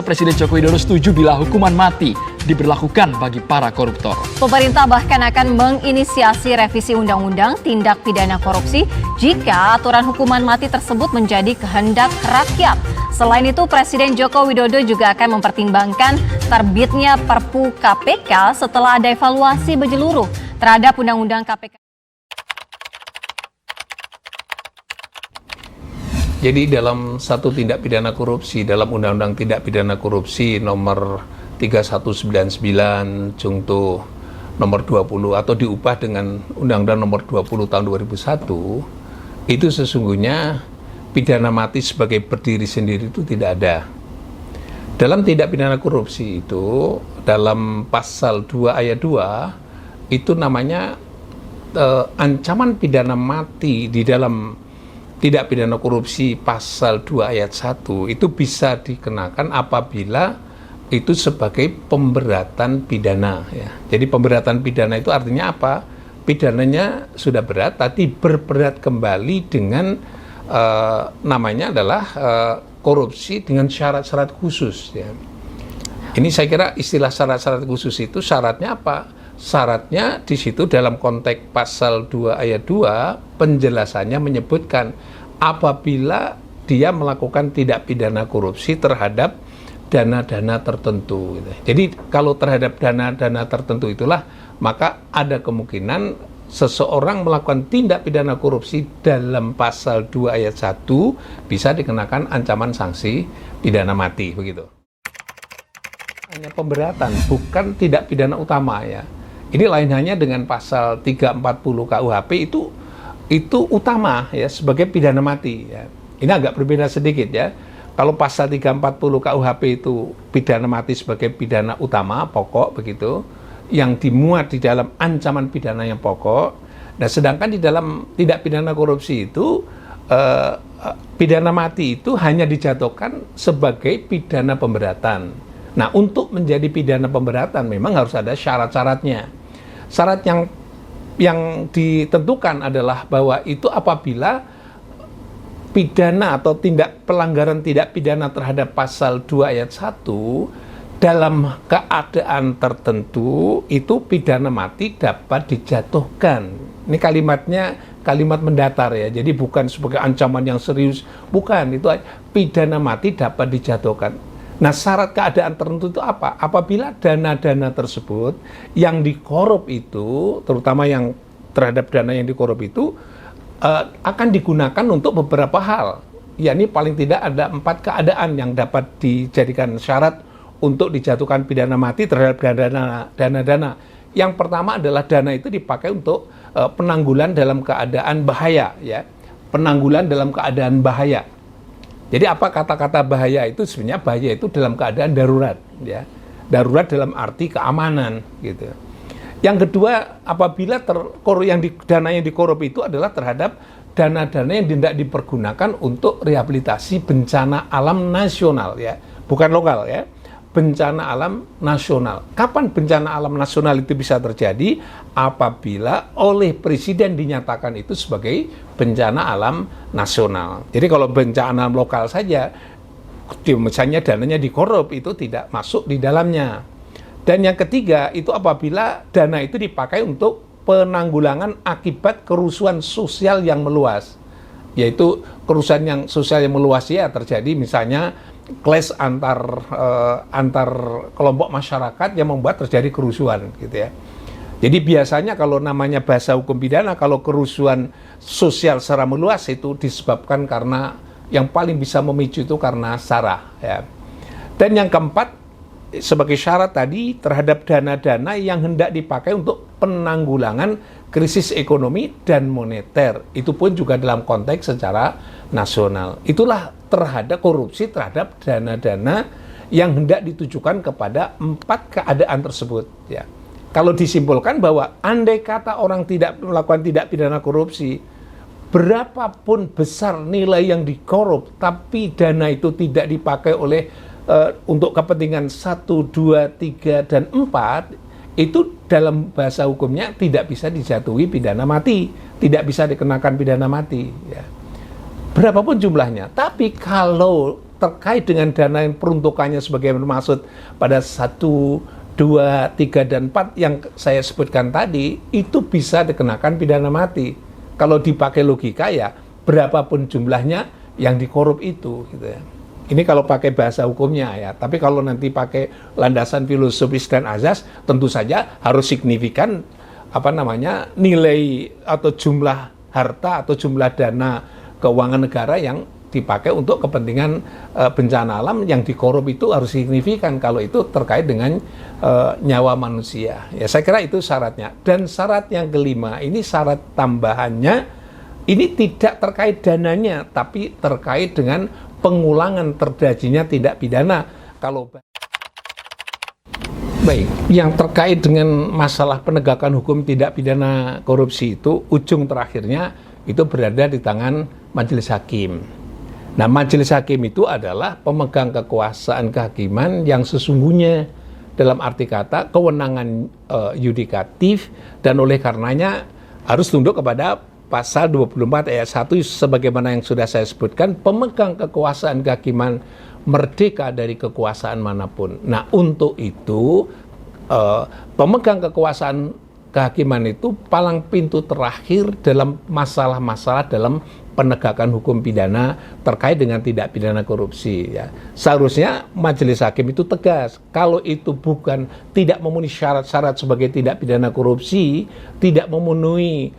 Presiden Joko Widodo setuju bila hukuman mati diberlakukan bagi para koruptor. Pemerintah bahkan akan menginisiasi revisi Undang-Undang Tindak Pidana Korupsi jika aturan hukuman mati tersebut menjadi kehendak rakyat. Selain itu, Presiden Joko Widodo juga akan mempertimbangkan terbitnya Perpu KPK setelah ada evaluasi menyeluruh terhadap Undang-Undang KPK. Jadi dalam satu tindak pidana korupsi, dalam Undang-Undang Tindak Pidana Korupsi nomor 3199 Jungto nomor 20 atau diubah dengan Undang-Undang nomor 20 tahun 2001, itu sesungguhnya pidana mati sebagai berdiri sendiri itu tidak ada. Dalam tindak pidana korupsi itu, dalam pasal 2 ayat 2, itu namanya ancaman pidana mati di dalam tindak pidana korupsi pasal 2 ayat 1 itu bisa dikenakan apabila itu sebagai pemberatan pidana ya. Jadi pemberatan pidana itu artinya apa? Pidananya sudah berat tapi berberat kembali dengan namanya adalah korupsi dengan syarat-syarat khusus ya. Ini saya kira istilah syarat-syarat khusus itu syaratnya apa? Syaratnya di situ dalam konteks pasal 2 ayat 2 penjelasannya menyebutkan apabila dia melakukan tindak pidana korupsi terhadap dana-dana tertentu gitu. Jadi kalau terhadap dana-dana tertentu itulah maka ada kemungkinan seseorang melakukan tindak pidana korupsi dalam pasal 2 ayat 1 bisa dikenakan ancaman sanksi pidana mati begitu. Hanya pemberatan, bukan tindak pidana utama ya. Ini lain hanya dengan pasal 340 KUHP itu utama ya sebagai pidana mati ya. Ini agak berbeda sedikit ya. Kalau pasal 340 KUHP itu pidana mati sebagai pidana utama pokok begitu yang dimuat di dalam ancaman pidana yang pokok. Nah, sedangkan di dalam tindak pidana korupsi itu pidana mati itu hanya dijatuhkan sebagai pidana pemberatan. Nah, untuk menjadi pidana pemberatan memang harus ada syarat-syaratnya. Syarat yang ditentukan adalah bahwa itu apabila pidana atau pelanggaran tindak pidana terhadap pasal 2 ayat 1 dalam keadaan tertentu itu pidana mati dapat dijatuhkan. Ini kalimatnya kalimat mendatar ya. Jadi bukan sebagai ancaman yang serius, bukan, itu pidana mati dapat dijatuhkan. Nah, syarat keadaan tertentu itu apa? Apabila dana-dana tersebut yang dikorup itu, terutama yang terhadap dana yang dikorup itu, akan digunakan untuk beberapa hal. Yakni paling tidak ada 4 keadaan yang dapat dijadikan syarat untuk dijatuhkan pidana mati terhadap dana-dana. Yang pertama adalah dana itu dipakai untuk penanggulan dalam keadaan bahaya, ya. Penanggulan dalam keadaan bahaya. Jadi apa kata-kata bahaya itu? Sebenarnya bahaya itu dalam keadaan darurat ya. Darurat dalam arti keamanan gitu. Yang kedua, apabila dana yang dikorup itu adalah terhadap dana-dana yang tidak dipergunakan untuk rehabilitasi bencana alam nasional ya, bukan lokal ya. Bencana alam nasional. Kapan bencana alam nasional itu bisa terjadi? Apabila oleh presiden dinyatakan itu sebagai bencana alam nasional. Jadi kalau bencana alam lokal saja, misalnya dananya dikorup, itu tidak masuk di dalamnya. Dan yang ketiga, itu apabila dana itu dipakai untuk penanggulangan akibat kerusuhan sosial yang meluas. Yaitu kerusuhan sosial yang meluas ya terjadi misalnya clash antar kelompok masyarakat yang membuat terjadi kerusuhan gitu ya. Jadi biasanya kalau namanya bahasa hukum pidana, kalau kerusuhan sosial secara meluas itu disebabkan karena yang paling bisa memicu itu karena SARA ya. Dan yang keempat sebagai syarat tadi terhadap dana-dana yang hendak dipakai untuk penanggulangan krisis ekonomi dan moneter. Itu pun juga dalam konteks secara nasional. Itulah terhadap korupsi terhadap dana-dana yang hendak ditujukan kepada 4 keadaan tersebut ya. Kalau disimpulkan bahwa andai kata orang tidak melakukan tindak pidana korupsi, berapapun besar nilai yang dikorup tapi dana itu tidak dipakai oleh untuk kepentingan 1, 2, 3, dan 4, itu dalam bahasa hukumnya tidak bisa dijatuhi pidana mati, tidak bisa dikenakan pidana mati ya. Berapapun jumlahnya. Tapi kalau terkait dengan dana yang peruntukannya sebagai maksud pada 1, 2, 3, dan 4 yang saya sebutkan tadi, itu bisa dikenakan pidana mati. Kalau dipakai logika ya, berapapun jumlahnya yang dikorup itu, gitu ya. Ini kalau pakai bahasa hukumnya ya, tapi kalau nanti pakai landasan filosofis dan azas, tentu saja harus signifikan nilai atau jumlah harta atau jumlah dana keuangan negara yang dipakai untuk kepentingan bencana alam yang dikorup itu harus signifikan kalau itu terkait dengan nyawa manusia. Ya, saya kira itu syaratnya. Dan syarat yang kelima, ini syarat tambahannya, ini tidak terkait dananya, tapi terkait dengan pengulangan terjadinya tindak pidana. Kalau baik, yang terkait dengan masalah penegakan hukum tindak pidana korupsi itu, ujung terakhirnya itu berada di tangan majelis hakim. Nah, majelis hakim itu adalah pemegang kekuasaan kehakiman yang sesungguhnya dalam arti kata kewenangan yudikatif, dan oleh karenanya harus tunduk kepada pasal 24 ayat 1 sebagaimana yang sudah saya sebutkan, pemegang kekuasaan kehakiman merdeka dari kekuasaan manapun. Nah, untuk itu pemegang kekuasaan kehakiman itu palang pintu terakhir dalam masalah-masalah dalam penegakan hukum pidana terkait dengan tindak pidana korupsi ya. Seharusnya majelis hakim itu tegas, kalau itu bukan tidak memenuhi syarat-syarat sebagai tindak pidana korupsi, tidak memenuhi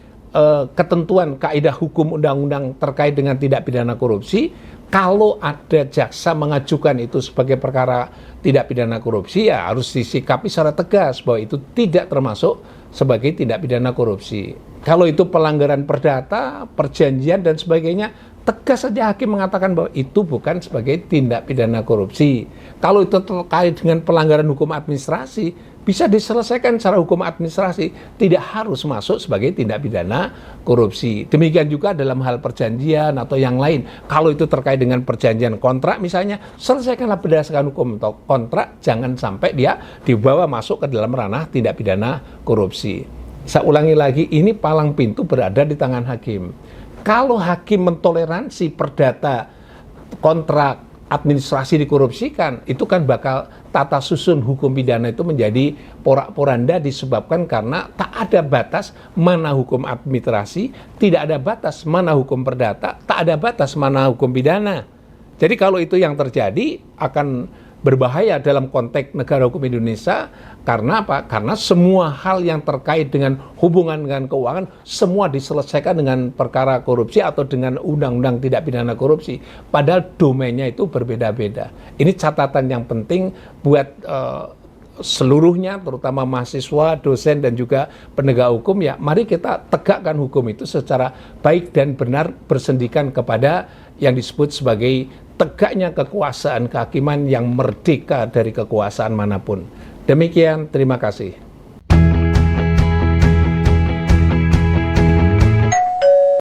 ketentuan kaidah hukum undang-undang terkait dengan tindak pidana korupsi, kalau ada jaksa mengajukan itu sebagai perkara tindak pidana korupsi, ya harus disikapi secara tegas bahwa itu tidak termasuk sebagai tindak pidana korupsi. Kalau itu pelanggaran perdata, perjanjian dan sebagainya, tegas saja hakim mengatakan bahwa itu bukan sebagai tindak pidana korupsi. Kalau itu terkait dengan pelanggaran hukum administrasi, bisa diselesaikan secara hukum administrasi, tidak harus masuk sebagai tindak pidana korupsi. Demikian juga dalam hal perjanjian atau yang lain. Kalau itu terkait dengan perjanjian kontrak misalnya, selesaikanlah berdasarkan hukum kontrak, jangan sampai dia dibawa masuk ke dalam ranah tindak pidana korupsi. Saya ulangi lagi, ini palang pintu berada di tangan hakim. Kalau hakim mentoleransi perdata kontrak administrasi dikorupsikan, itu kan bakal tata susun hukum pidana itu menjadi porak-poranda disebabkan karena tak ada batas mana hukum administrasi, tidak ada batas mana hukum perdata, tak ada batas mana hukum pidana. Jadi kalau itu yang terjadi akan berbahaya dalam konteks negara hukum Indonesia. Karena apa? Karena semua hal yang terkait dengan hubungan dengan keuangan semua diselesaikan dengan perkara korupsi atau dengan undang-undang tidak pidana korupsi. Padahal domainnya itu berbeda-beda. Ini catatan yang penting buat seluruhnya, terutama mahasiswa, dosen, dan juga penegak hukum. Ya, mari kita tegakkan hukum itu secara baik dan benar, bersendikan kepada yang disebut sebagai tegaknya kekuasaan kehakiman yang merdeka dari kekuasaan manapun. Demikian, terima kasih.